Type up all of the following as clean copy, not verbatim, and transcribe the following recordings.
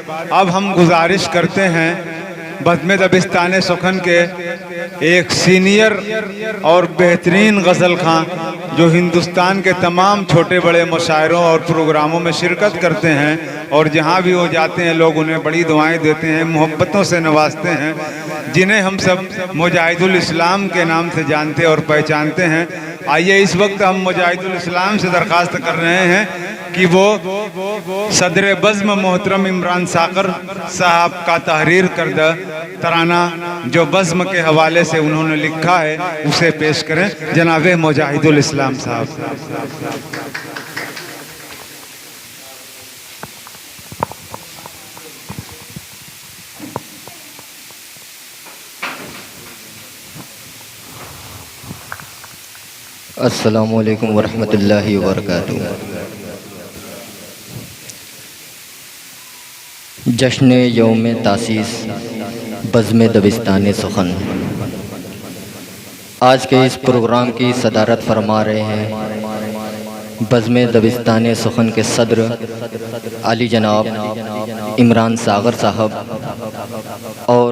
अब हम गुजारिश करते हैं बज़्म दबिस्तान सुखन के एक सीनियर और बेहतरीन गज़ल खां जो हिंदुस्तान के तमाम छोटे बड़े मुशायरों और प्रोग्रामों में शिरकत करते हैं और जहाँ भी वो जाते हैं लोग उन्हें बड़ी दुआएं देते हैं, मोहब्बतों से नवाजते हैं, जिन्हें हम सब मुजाहिदुल इस्लाम के नाम से जानते और पहचानते हैं। आइए इस वक्त हम मुजाहिदुल इस्लाम से दरख्वास्त कर रहे हैं कि वो सदर बज़्म मोहतरम इमरान सागर साहब का तहरीर करदा तराना जो बज़्म के हवाले से उन्होंने लिखा है उसे पेश करें। जनाब मुजाहिदुल इस्लाम साहब। अस्सलामु अलैकुम वरहमतुल्लाहि वबरकातुहू। जश्न यौम तासीस बज़्म दबिस्तान सुखन। आज के इस प्रोग्राम की सदारत फरमा रहे हैं बज़्म दबिस्तान सुखन के सदर आली जनाब इमरान सागर साहब और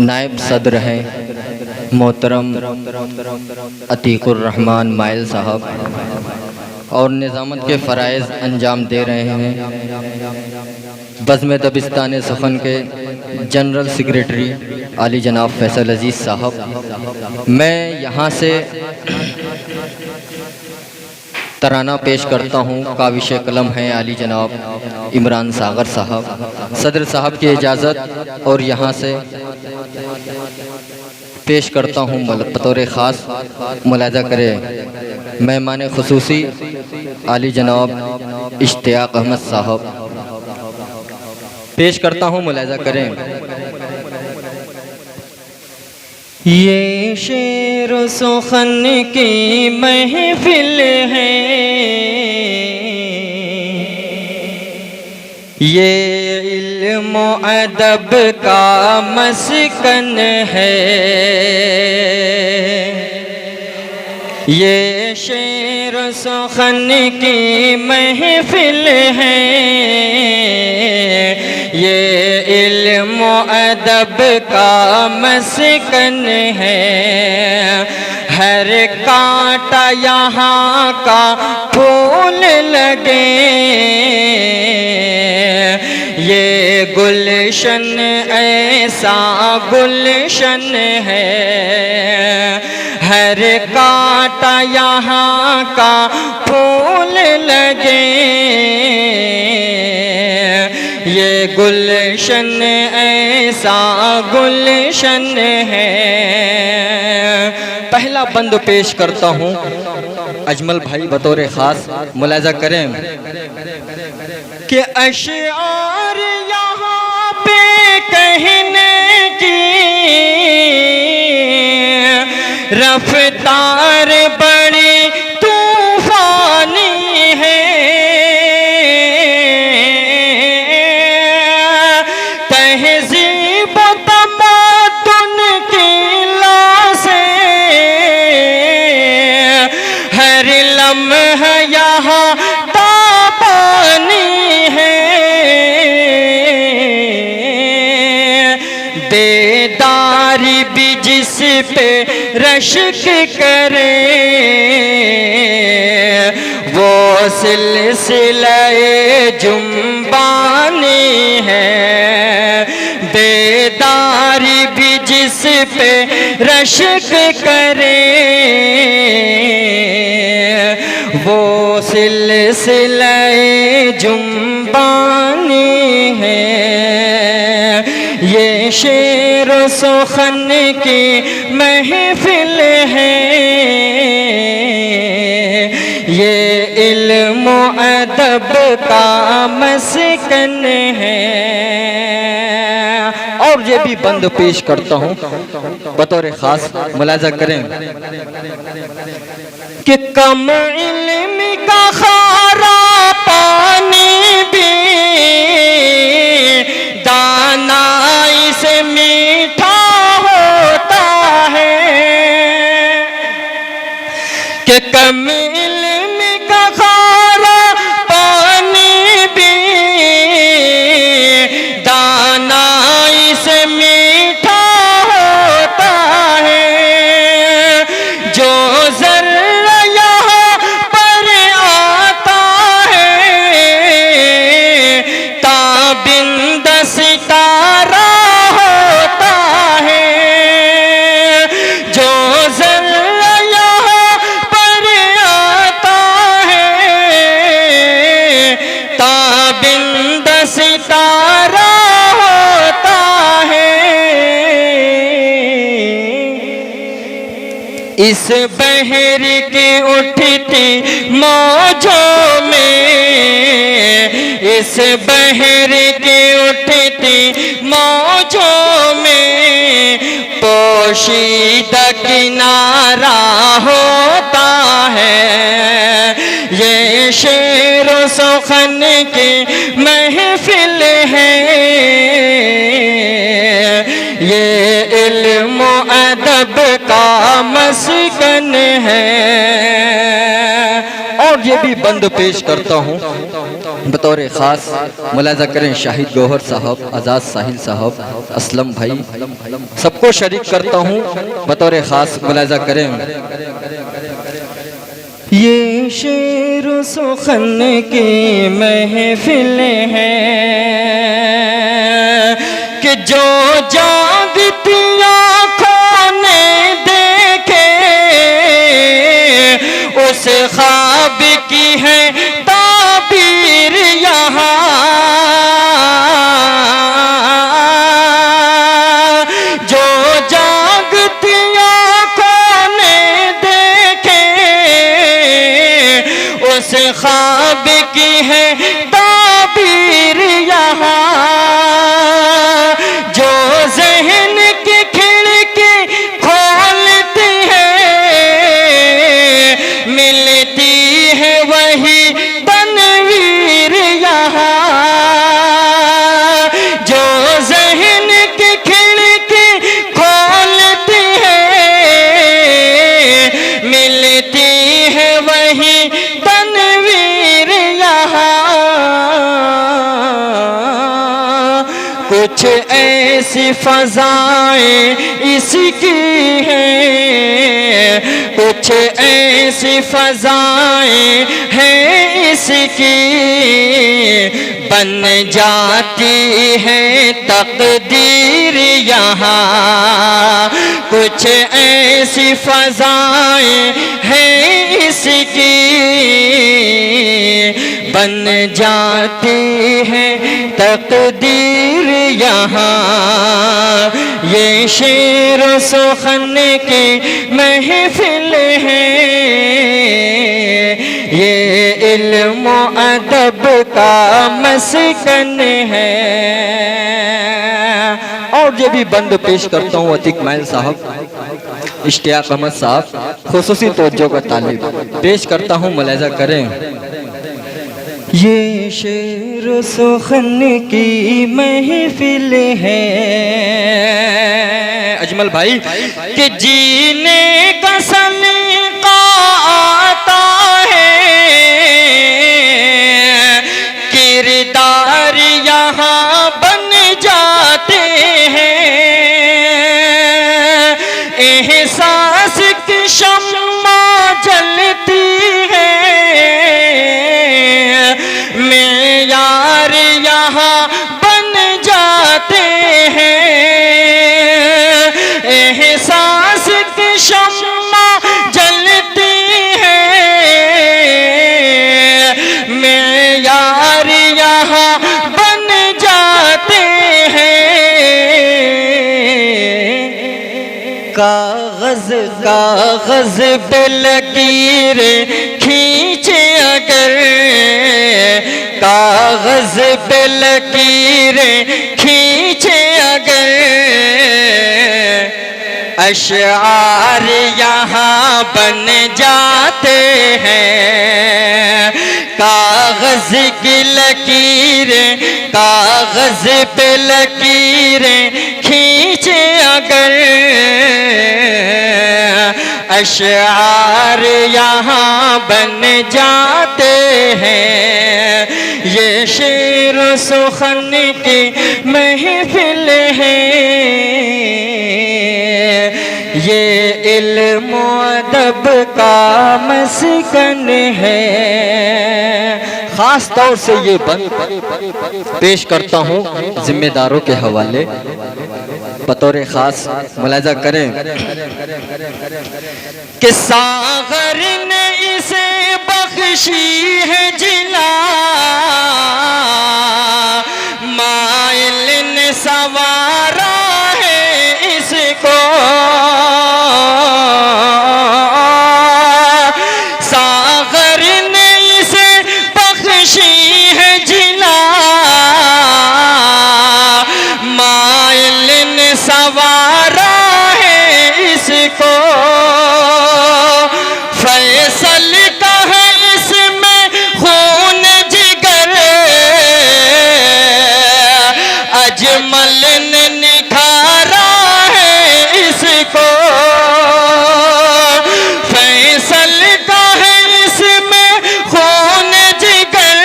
नायब सदर हैं मोहतरम अतीकुर रहमान माइल साहब और निज़ामत के फ़राइज़ अंजाम दे रहे हैं बज़्म दबिस्तान सुखन के जनरल सेक्रेटरी आली जनाब फैसल अजीज़ साहब। मैं यहाँ से तराना पेश करता हूँ। काविश कलम है आली जनाब इमरान सागर साहब। सदर साहब की इजाज़त और यहाँ से पेश करता हूँ बतौर ख़ास मुलाज़ा करें मेहमान ख़ुसूसी आली जनाब इश्तियाक अहमद साहब। पेश करता हूँ, मुलाज़ा करें। ये शेर सुखन की महफिल है, ये इल्म अदब का मस्कन है। ये शेर सुखन की महफिल है, ये इल्म अदब का मस्कन है। हर कांटा यहाँ का फूल लगे, ये गुलशन ऐसा गुलशन है। हर कांटा यहाँ का फूल लगे, ये गुलशन ऐसा गुलशन है। पहला बंद पेश करता हूँ, अजमल भाई बतौर ख़ास मुलाज़ा करें कि अशआर यहाँ पे कहने की रफ्तार बड़ी तूफानी है। तहज़ीब तमद्दुन की लाशें हर लम्हा यहाँ ताबानी है। बेदारी भी जिस पे रश्क करे, वो सिलसिले जुम्बानी है। बेदारी भी जिस पे रश्क करे, वो सिलसिले जुम्बानी है। ये शेर सुखन की महफिल है, ये इल्म अदब का मस्कन है। और ये भी बंद पेश करता हूँ बतौर ख़ास मुलाज़ा करें कि कम इल्म का खारा पानी भी दानाई से मीठा होता है। कि कम इल्म का खारा पानी भी ताबिंद सितारा होता है, जो ज़र्रा यहाँ पर आता है, ताबिंद सितारा होता है। इस बहर की उठती मौजों में, इस बहर की उठती मौजों में पोशीदा किनारा होता है। ये शेर सुखन की महफिल है, ये इल्म अदब का मस्कन है। और ये भी बंद पेश करता हूँ बतौर ख़ास, मुलाज़ा करें शाहिद गौहर साहब, आज़ाद साहिल साहब, असलम भाई, सबको शरीक करता हूँ बतौर ख़ास, मुलाज़ा करें। ये शेर सुखन की महफिल है कि जो जागती आँखों ने देखे, उस ख्वाब की है ताबीर यहाँ। जो जागती आँखों ने देखे, उस ख्वाब की है ताबीर यहाँ। जो ज़हन की खिड़की खोलती है, मिलती है वही तनवीर यहाँ। जो ज़हन की खिड़की खोलती है, मिलती है वही तनवीर यहाँ। कुछ ऐसी फ़ज़ाएं इसकी हैं, कुछ ऐसी फ़ज़ाएं हैं इसकी, बन जाती है तकदीर यहाँ। कुछ ऐसी फ़ज़ाएं हैं इसकी, बन जाती है तकदीर यहाँ। ये शेर सुखन की महफिल है, ये इल्म अदब का मस्कन है। और ये भी बंद पेश करता हूँ अतीक माइल साहब, इश्तियाक अहमद साहब, खुसूसी तवज्जो का तालिब पेश करता हूँ, मुलाज़ा करें। ये शेर सुखन की महफिल है अजमल भाई कि जीने का सलीका आता है, किरदार यहाँ बन जाते हैं। एहसास की शम्मा जलती है, मेयार यहाँ बन जाते हैं। एहसास की शम्मा जलती है, मेयार यहाँ बन जाते हैं। कागज कागज पे लकीर खींचे अगर, कागज पे लकीरें खींचे अगर, अशआर यहाँ बन जाते हैं। कागज की लकीरें, कागज पे लकीरें खींचे अगर, अशआर यहाँ बन जाते हैं। ये शेर सुखन की महफिल है, ये इल्म अदब का मस्कन है। खास तौर से ये बंद पेश करता हूँ जिम्मेदारों के हवाले। बतौर खास मुलाजा करें कि सागर ने इसे बख्शी है जिला, माइल ने सवारा है इसको, सागर ने इसे बख्शी है जिला, माइल ने सवारा है इसको, फैसल का है इसमें खून जिगर, अजमल ने निखारा है इसको, फैसल का है इसमें खून जिगर,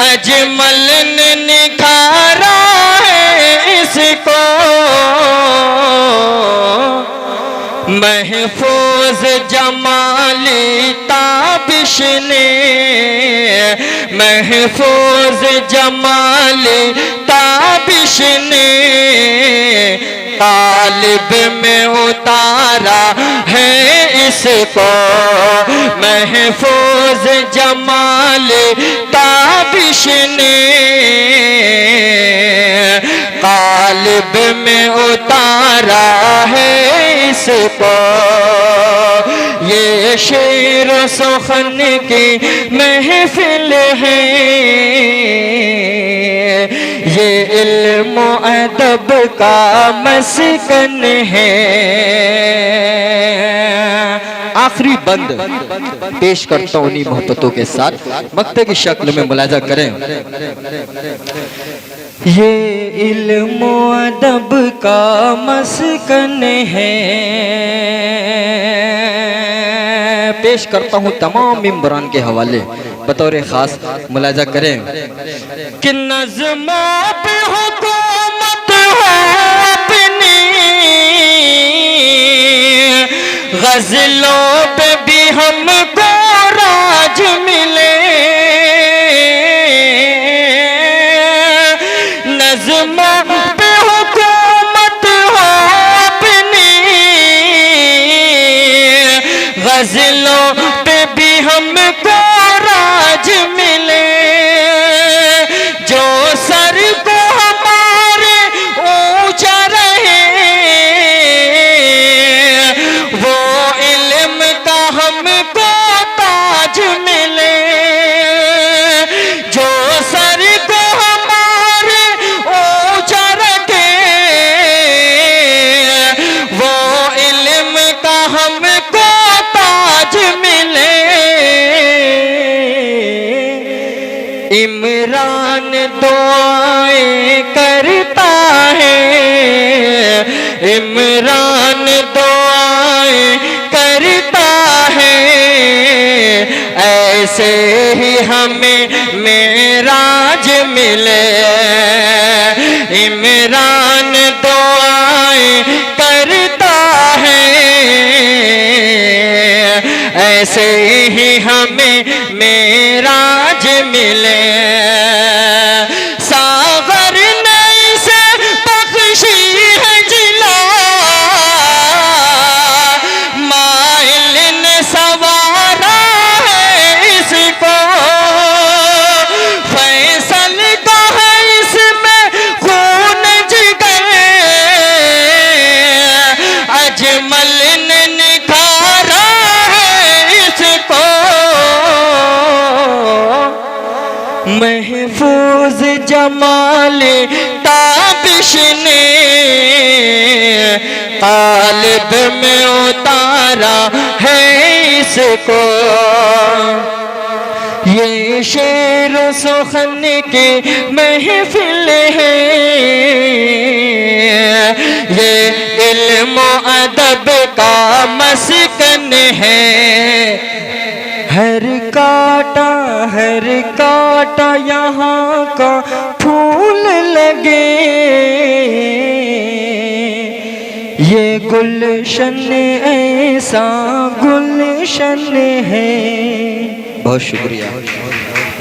अजमल ने निखारा है इसको, महफूज जमाली ताबिश ने, महफूज जमाली ताबिश ने तालिब में उतारा है इसको, महफूज जमाली ताबिश ने तालिब में उतारा है इसको, ये शेर सुखन की महफिल है, ये इल्म अदब का मस्कन है। आखिरी बंद पेश करता हूँ उन्हीं मोहब्बतों के साथ, मक्ते की शक्ल में मुलाजा करें। ये इल्म अदब का मस्कन है, पेश करता हूँ तमाम मेंबरान के हवाले। बतौर खास मुलाजा करें कि नज़्मों पे हुकूमत हो अपनी, गज़लों पे भी हमको राज मिले, नज़्मों पे हुकूमत हो अपनी, गज़लों पे भी हमको राज मिले, जो सर को हमारे ऊंचा रहे, वो इल्म का हमको ताज मिले, जो सर को हमारे ऊंचा रखे, वो इल्म का हमको ताज मिले। इमरान दुआएं करता है, इमरान दुआएं करता है, ऐसे ही हमें मेराज मिले, इमरान दुआएं करता है, ऐसे ही हमें मेराज मिले, सागर ने इसे बख्शी है जिला, माइल ने सवारा है इसको, फैसल का है इसमें खून जिगर, अजमल ने निखारा है इसको, महफूज जमाले ताबिश ने तालिब में उतारा है इसको, ये शेर सुखन की महफिल है, ये इल्म अदब का मस्कन है। हर काटा यहाँ का फूल लगे, ये गुलशन ऐसा गुलशन है। बहुत शुक्रिया।